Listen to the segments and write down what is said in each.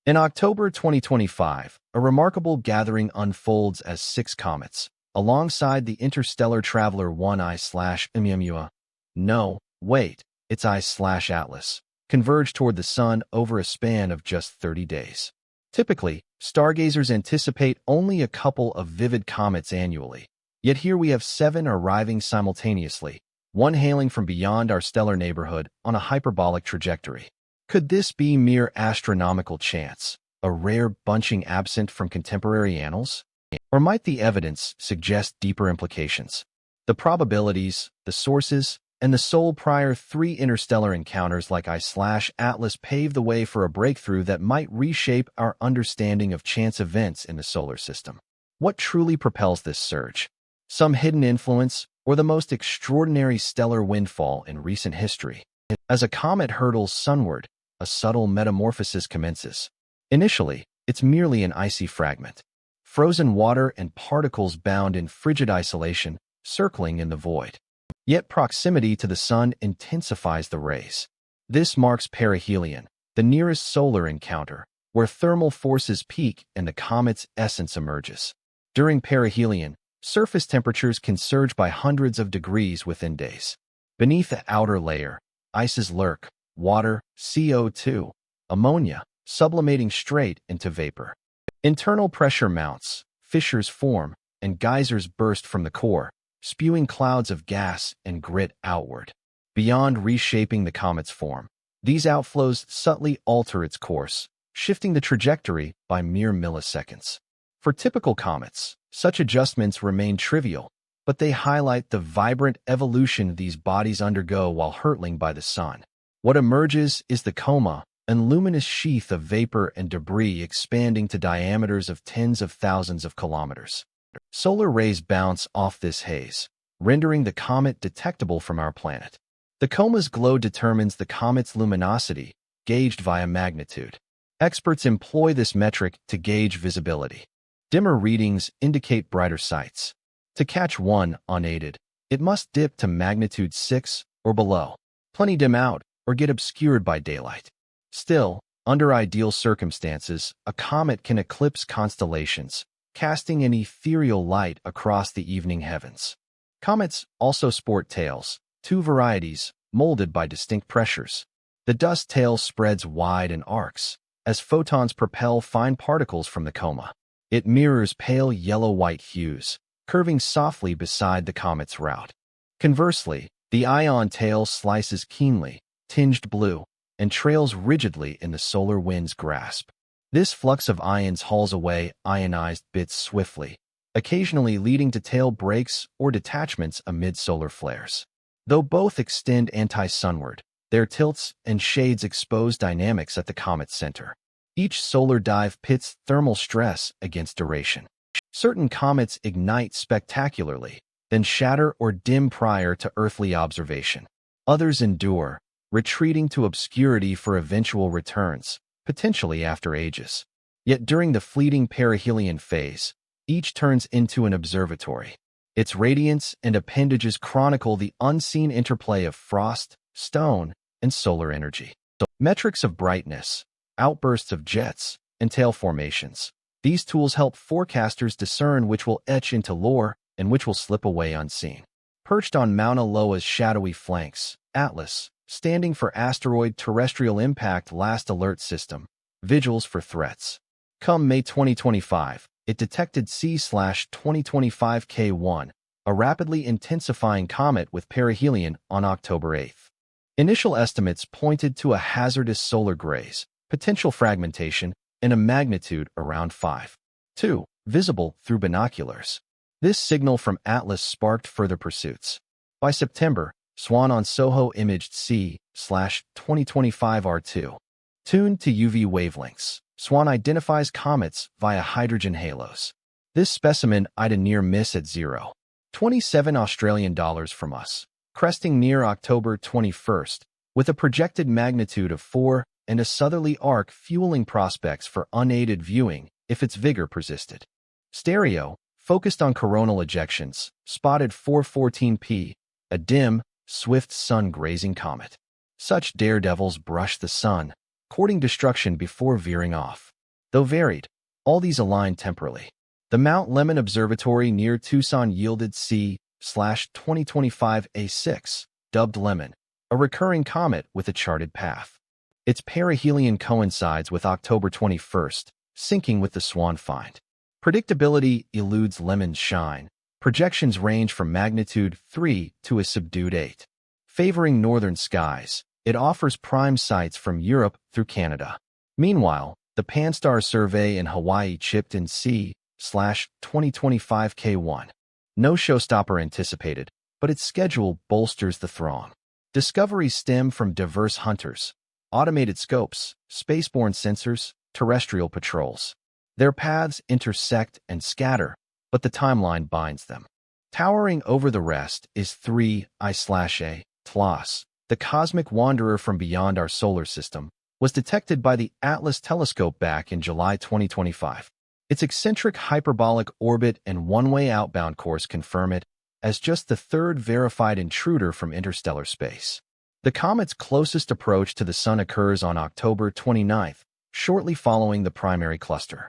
In October 2025, a remarkable gathering unfolds as six comets, alongside the interstellar traveler 1I/Imyamua. No, wait, it's I/Atlas, converge toward the Sun over a span of just 30 days. Typically, stargazers anticipate only a couple of vivid comets annually, yet here we have seven arriving simultaneously, one hailing from beyond our stellar neighborhood on a hyperbolic trajectory. Could this be mere astronomical chance, a rare bunching absent from contemporary annals? Or might the evidence suggest deeper implications? The probabilities, the sources, and the sole prior three interstellar encounters like I/Atlas pave the way for a breakthrough that might reshape our understanding of chance events in the solar system. What truly propels this surge? Some hidden influence, or the most extraordinary stellar windfall in recent history? As a comet hurtles sunward, a subtle metamorphosis commences. Initially, it's merely an icy fragment. Frozen water and particles bound in frigid isolation, circling in the void. Yet proximity to the Sun intensifies the rays. This marks perihelion, the nearest solar encounter, where thermal forces peak and the comet's essence emerges. During perihelion, surface temperatures can surge by hundreds of degrees within days. Beneath the outer layer, ices lurk, water, CO2, ammonia, sublimating straight into vapor. Internal pressure mounts, fissures form, and geysers burst from the core, spewing clouds of gas and grit outward. Beyond reshaping the comet's form, these outflows subtly alter its course, shifting the trajectory by mere milliseconds. For typical comets, such adjustments remain trivial, but they highlight the vibrant evolution these bodies undergo while hurtling by the Sun. What emerges is the coma, a luminous sheath of vapor and debris expanding to diameters of tens of thousands of kilometers. Solar rays bounce off this haze, rendering the comet detectable from our planet. The coma's glow determines the comet's luminosity, gauged via magnitude. Experts employ this metric to gauge visibility. Dimmer readings indicate brighter sights. To catch one unaided, it must dip to magnitude 6 or below. Plenty dim out, or get obscured by daylight. Still, under ideal circumstances, a comet can eclipse constellations, casting an ethereal light across the evening heavens. Comets also sport tails, two varieties, molded by distinct pressures. The dust tail spreads wide and arcs, as photons propel fine particles from the coma. It mirrors pale yellow-white hues, curving softly beside the comet's route. Conversely, the ion tail slices keenly, tinged blue, and trails rigidly in the solar wind's grasp. This flux of ions hauls away ionized bits swiftly, occasionally leading to tail breaks or detachments amid solar flares. Though both extend anti-sunward, their tilts and shades expose dynamics at the comet's center. Each solar dive pits thermal stress against duration. Certain comets ignite spectacularly, then shatter or dim prior to earthly observation. Others endure, retreating to obscurity for eventual returns, potentially after ages. Yet during the fleeting perihelion phase, each turns into an observatory. Its radiance and appendages chronicle the unseen interplay of frost, stone, and solar energy. Metrics of brightness, outbursts of jets, and tail formations. These tools help forecasters discern which will etch into lore and which will slip away unseen. Perched on Mauna Loa's shadowy flanks, Atlas, standing for Asteroid Terrestrial Impact Last Alert System, vigils for threats. Come May 2025, it detected C/2025 K1, a rapidly intensifying comet with perihelion on October 8. Initial estimates pointed to a hazardous solar graze, potential fragmentation, and a magnitude around 5.2, visible through binoculars. This signal from Atlas sparked further pursuits. By September, Swan on SOHO imaged C/2025 R2. Tuned to UV wavelengths, Swan identifies comets via hydrogen halos. This specimen eyed a near miss at 0.27 Australian dollars from us, cresting near October 21st, with a projected magnitude of 4 and a southerly arc fueling prospects for unaided viewing if its vigor persisted. Stereo, focused on coronal ejections, spotted 414P, a dim, swift sun-grazing comet. Such daredevils brush the sun, courting destruction before veering off. Though varied, all these align temporally. The Mount Lemmon Observatory near Tucson yielded C/2025 A6, dubbed Lemmon, a recurring comet with a charted path. Its perihelion coincides with October 21st, syncing with the Swan find. Predictability eludes Lemmon's shine. Projections range from magnitude 3 to a subdued 8. Favoring northern skies, it offers prime sights from Europe through Canada. Meanwhile, the Pan-STARR survey in Hawaii chipped in C/2025 K1. No showstopper anticipated, but its schedule bolsters the throng. Discoveries stem from diverse hunters, automated scopes, spaceborne sensors, terrestrial patrols. Their paths intersect and scatter, but the timeline binds them. Towering over the rest is 3I/A, TLAS, the cosmic wanderer from beyond our solar system, was detected by the Atlas telescope back in July 2025. Its eccentric hyperbolic orbit and one-way outbound course confirm it as just the third verified intruder from interstellar space. The comet's closest approach to the Sun occurs on October 29th, shortly following the primary cluster.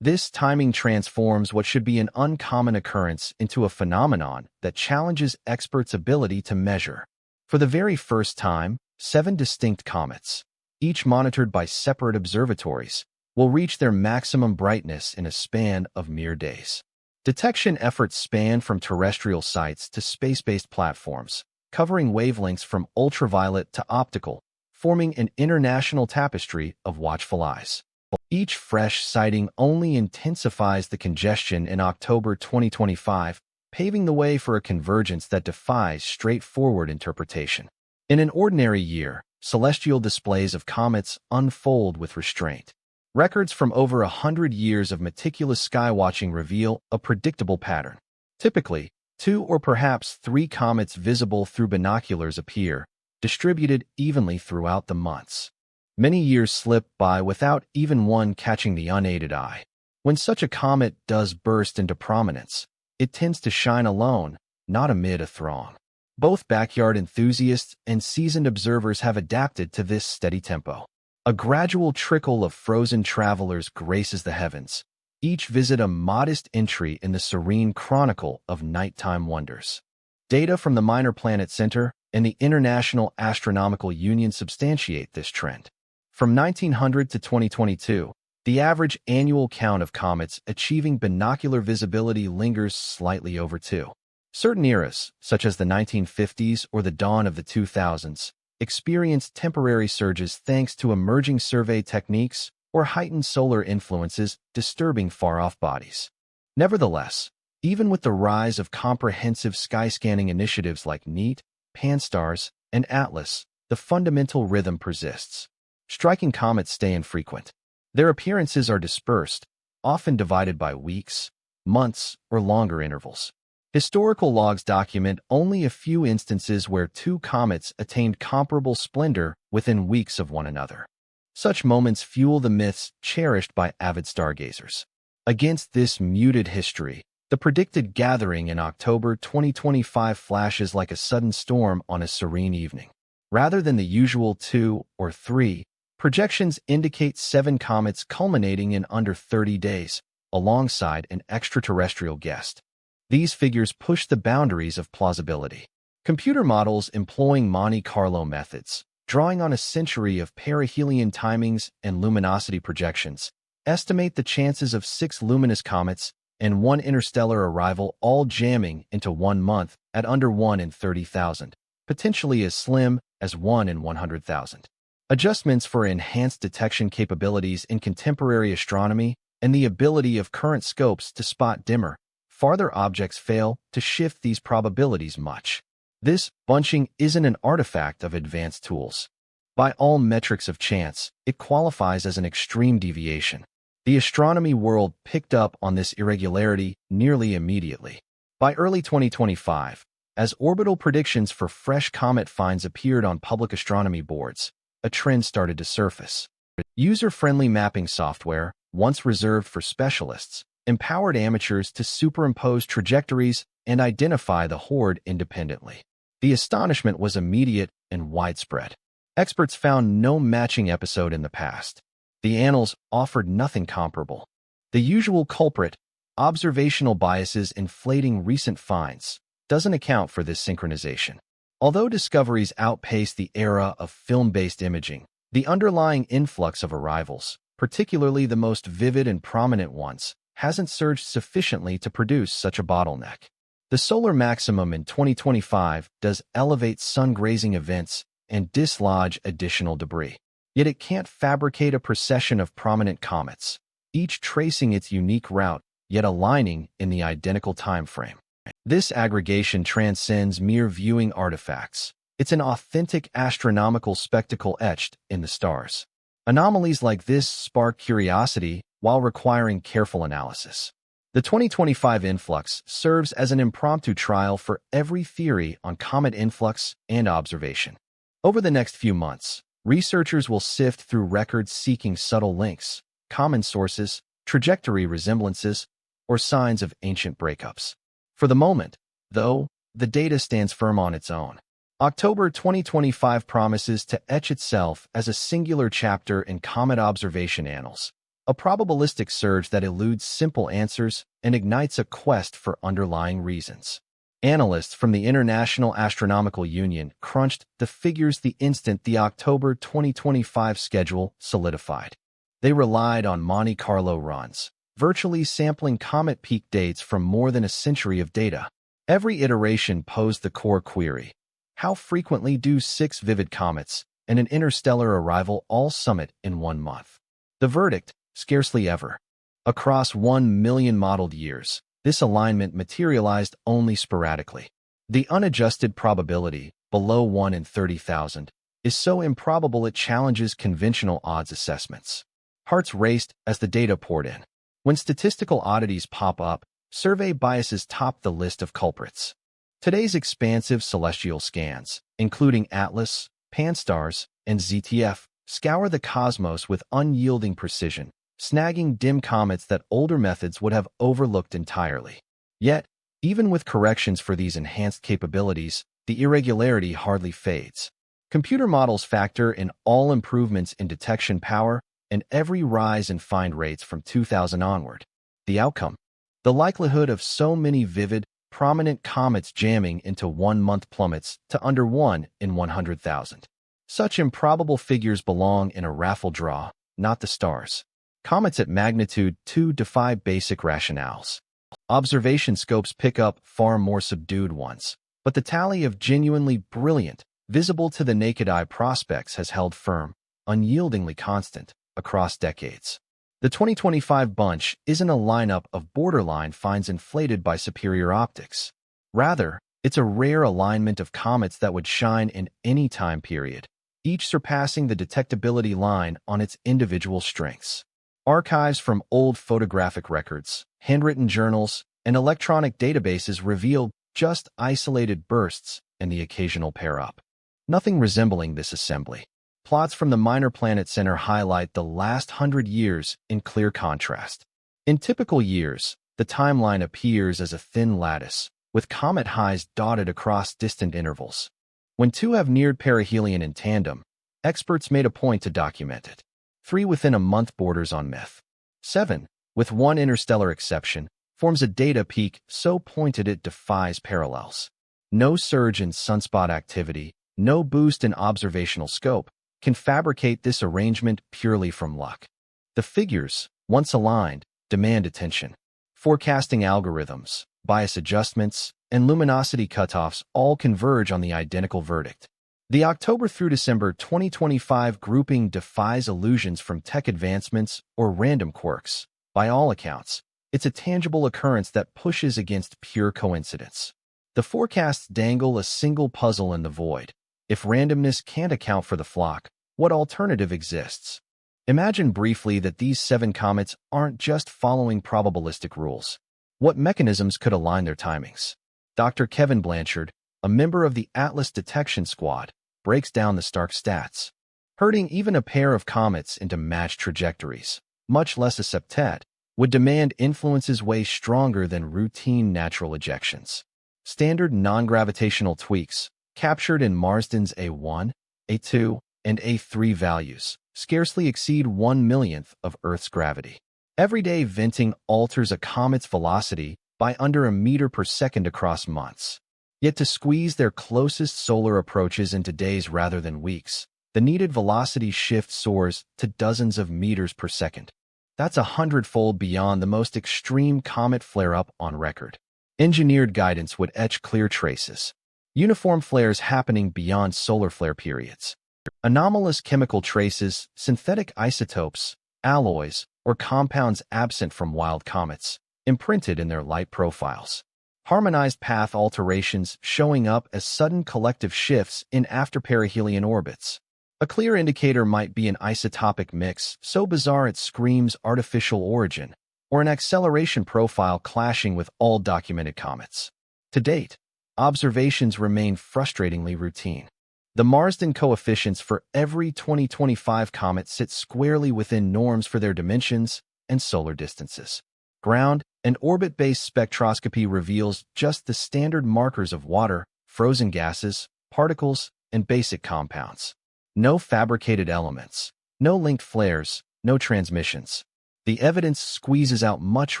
This timing transforms what should be an uncommon occurrence into a phenomenon that challenges experts' ability to measure. For the very first time, 7 distinct comets, each monitored by separate observatories, will reach their maximum brightness in a span of mere days. Detection efforts span from terrestrial sites to space-based platforms, covering wavelengths from ultraviolet to optical, forming an international tapestry of watchful eyes. Each fresh sighting only intensifies the congestion in October 2025, paving the way for a convergence that defies straightforward interpretation. In an ordinary year, celestial displays of comets unfold with restraint. Records from over 100 years of meticulous skywatching reveal a predictable pattern. Typically, 2 or perhaps 3 comets visible through binoculars appear, distributed evenly throughout the months. Many years slip by without even one catching the unaided eye. When such a comet does burst into prominence, it tends to shine alone, not amid a throng. Both backyard enthusiasts and seasoned observers have adapted to this steady tempo. A gradual trickle of frozen travelers graces the heavens, each visit a modest entry in the serene chronicle of nighttime wonders. Data from the Minor Planet Center and the International Astronomical Union substantiate this trend. From 1900 to 2022, the average annual count of comets achieving binocular visibility lingers slightly over 2. Certain eras, such as the 1950s or the dawn of the 2000s, experienced temporary surges thanks to emerging survey techniques or heightened solar influences disturbing far-off bodies. Nevertheless, even with the rise of comprehensive skyscanning initiatives like NEAT, Pan-STARRS, and Atlas, the fundamental rhythm persists. Striking comets stay infrequent. Their appearances are dispersed, often divided by weeks, months, or longer intervals. Historical logs document only a few instances where 2 comets attained comparable splendor within weeks of one another. Such moments fuel the myths cherished by avid stargazers. Against this muted history, the predicted gathering in October 2025 flashes like a sudden storm on a serene evening. Rather than the usual 2 or 3, projections indicate 7 comets culminating in under 30 days, alongside an extraterrestrial guest. These figures push the boundaries of plausibility. Computer models employing Monte Carlo methods, drawing on a century of perihelion timings and luminosity projections, estimate the chances of 6 luminous comets and 1 interstellar arrival all jamming into 1 month at under 1 in 30,000, potentially as slim as 1 in 100,000. Adjustments for enhanced detection capabilities in contemporary astronomy and the ability of current scopes to spot dimmer, farther objects fail to shift these probabilities much. This bunching isn't an artifact of advanced tools. By all metrics of chance, it qualifies as an extreme deviation. The astronomy world picked up on this irregularity nearly immediately. By early 2025, as orbital predictions for fresh comet finds appeared on public astronomy boards, a trend started to surface. User-friendly mapping software, once reserved for specialists, empowered amateurs to superimpose trajectories and identify the horde independently. The astonishment was immediate and widespread. Experts found no matching episode in the past. The annals offered nothing comparable. The usual culprit, observational biases inflating recent finds, doesn't account for this synchronization. Although discoveries outpace the era of film-based imaging, the underlying influx of arrivals, particularly the most vivid and prominent ones, hasn't surged sufficiently to produce such a bottleneck. The solar maximum in 2025 does elevate sun-grazing events and dislodge additional debris. Yet it can't fabricate a procession of prominent comets, each tracing its unique route, yet aligning in the identical time frame. This aggregation transcends mere viewing artifacts. It's an authentic astronomical spectacle etched in the stars. Anomalies like this spark curiosity while requiring careful analysis. The 2025 influx serves as an impromptu trial for every theory on comet influx and observation. Over the next few months, researchers will sift through records seeking subtle links, common sources, trajectory resemblances, or signs of ancient breakups. For the moment, though, the data stands firm on its own. October 2025 promises to etch itself as a singular chapter in comet observation annals, a probabilistic surge that eludes simple answers and ignites a quest for underlying reasons. Analysts from the International Astronomical Union crunched the figures the instant the October 2025 schedule solidified. They relied on Monte Carlo runs, virtually sampling comet peak dates from more than a century of data. Every iteration posed the core query: how frequently do 6 vivid comets and an interstellar arrival all summit in 1 month? The verdict: scarcely ever. Across 1 million modeled years, this alignment materialized only sporadically. The unadjusted probability, below 1 in 30,000, is so improbable it challenges conventional odds assessments. Hearts raced as the data poured in. When statistical oddities pop up, survey biases top the list of culprits. Today's expansive celestial scans, including ATLAS, Pan-STARRS, and ZTF, scour the cosmos with unyielding precision, snagging dim comets that older methods would have overlooked entirely. Yet, even with corrections for these enhanced capabilities, the irregularity hardly fades. Computer models factor in all improvements in detection power and every rise in find rates from 2000 onward. The outcome: the likelihood of so many vivid, prominent comets jamming into 1 month plummets to under 1 in 100,000. Such improbable figures belong in a raffle draw, not the stars. Comets at magnitude 2 defy basic rationales. Observation scopes pick up far more subdued ones, but the tally of genuinely brilliant, visible to the naked eye prospects has held firm, unyieldingly constant, across decades. The 2025 bunch isn't a lineup of borderline finds inflated by superior optics. Rather, it's a rare alignment of comets that would shine in any time period, each surpassing the detectability line on its individual strengths. Archives from old photographic records, handwritten journals, and electronic databases reveal just isolated bursts and the occasional pair-up. Nothing resembling this assembly. Plots from the Minor Planet Center highlight the last 100 years in clear contrast. In typical years, the timeline appears as a thin lattice, with comet highs dotted across distant intervals. When 2 have neared perihelion in tandem, experts made a point to document it. 3 within a month borders on myth. 7, with 1 interstellar exception, forms a data peak so pointed it defies parallels. No surge in sunspot activity, no boost in observational scope, can fabricate this arrangement purely from luck. The figures, once aligned, demand attention. Forecasting algorithms, bias adjustments, and luminosity cutoffs all converge on the identical verdict. The October through December 2025 grouping defies illusions from tech advancements or random quirks. By all accounts, it's a tangible occurrence that pushes against pure coincidence. The forecasts dangle a single puzzle in the void. If randomness can't account for the flock, what alternative exists? Imagine briefly that these 7 comets aren't just following probabilistic rules. What mechanisms could align their timings? Dr. Kevin Blanchard, a member of the ATLAS detection squad, breaks down the stark stats. Herding even a pair of comets into matched trajectories, much less a septet, would demand influences way stronger than routine natural ejections. Standard non-gravitational tweaks, captured in Marsden's A1, A2, and A3 values, scarcely exceed 1/millionth of Earth's gravity. Everyday venting alters a comet's velocity by under a meter per second across months. Yet to squeeze their closest solar approaches into days rather than weeks, the needed velocity shift soars to dozens of meters per second. That's 100-fold beyond the most extreme comet flare-up on record. Engineered guidance would etch clear traces. Uniform flares happening beyond solar flare periods. Anomalous chemical traces, synthetic isotopes, alloys, or compounds absent from wild comets, imprinted in their light profiles. Harmonized path alterations showing up as sudden collective shifts in after-perihelion orbits. A clear indicator might be an isotopic mix so bizarre it screams artificial origin, or an acceleration profile clashing with all documented comets. To date, observations remain frustratingly routine. The Marsden coefficients for every 2025 comet sit squarely within norms for their dimensions and solar distances. Ground and orbit-based spectroscopy reveals just the standard markers of water, frozen gases, particles, and basic compounds. No fabricated elements, no linked flares, no transmissions. The evidence squeezes out much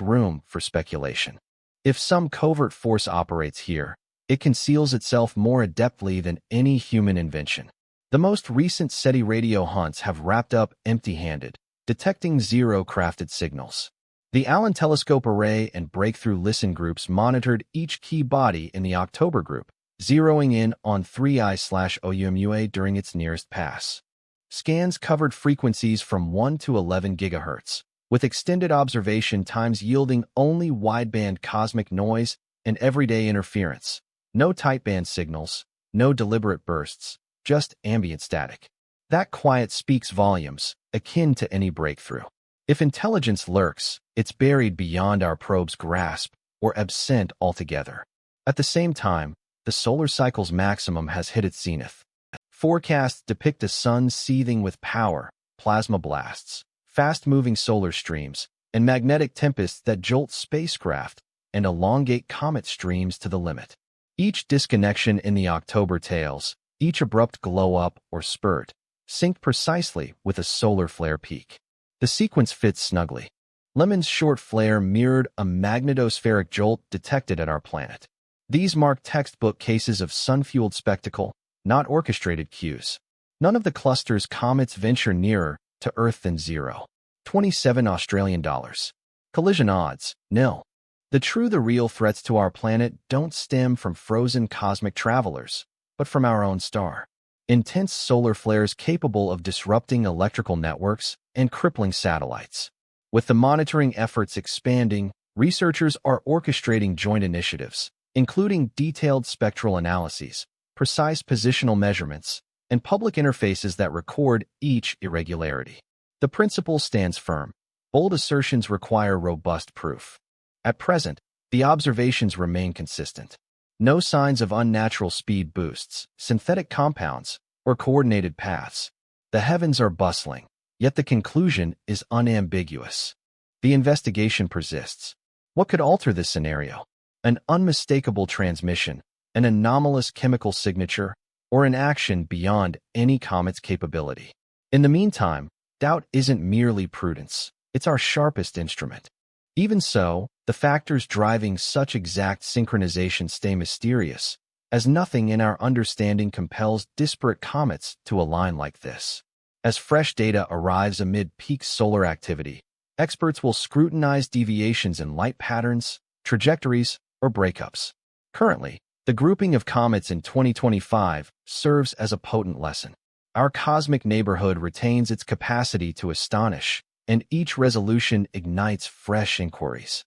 room for speculation. If some covert force operates here, it conceals itself more adeptly than any human invention. The most recent SETI radio hunts have wrapped up empty-handed, detecting zero crafted signals. The Allen Telescope Array and Breakthrough Listen groups monitored each key body in the October group, zeroing in on 3I/OUMUA during its nearest pass. Scans covered frequencies from 1 to 11 GHz, with extended observation times yielding only wideband cosmic noise and everyday interference. No tightband signals, no deliberate bursts, just ambient static. That quiet speaks volumes, akin to any breakthrough. If intelligence lurks, it's buried beyond our probe's grasp or absent altogether. At the same time, the solar cycle's maximum has hit its zenith. Forecasts depict a sun seething with power, plasma blasts, fast-moving solar streams, and magnetic tempests that jolt spacecraft and elongate comet streams to the limit. Each disconnection in the October tails, each abrupt glow-up or spurt, synced precisely with a solar flare peak. The sequence fits snugly. Lemon's short flare mirrored a magnetospheric jolt detected at our planet. These mark textbook cases of sun-fueled spectacle, not orchestrated cues. None of the cluster's comets venture nearer to Earth than 0. 27 Australian dollars. Collision odds, nil. The real threats to our planet don't stem from frozen cosmic travelers, but from our own star. Intense solar flares capable of disrupting electrical networks and crippling satellites. With the monitoring efforts expanding, researchers are orchestrating joint initiatives, including detailed spectral analyses, precise positional measurements, and public interfaces that record each irregularity. The principle stands firm. Bold assertions require robust proof. At present, the observations remain consistent. No signs of unnatural speed boosts, synthetic compounds, or coordinated paths. The heavens are bustling, yet the conclusion is unambiguous. The investigation persists. What could alter this scenario? An unmistakable transmission, an anomalous chemical signature, or an action beyond any comet's capability. In the meantime, doubt isn't merely prudence, it's our sharpest instrument. Even so, the factors driving such exact synchronization stay mysterious, as nothing in our understanding compels disparate comets to align like this. As fresh data arrives amid peak solar activity, experts will scrutinize deviations in light patterns, trajectories, or breakups. Currently, the grouping of comets in 2025 serves as a potent lesson. Our cosmic neighborhood retains its capacity to astonish, and each resolution ignites fresh inquiries.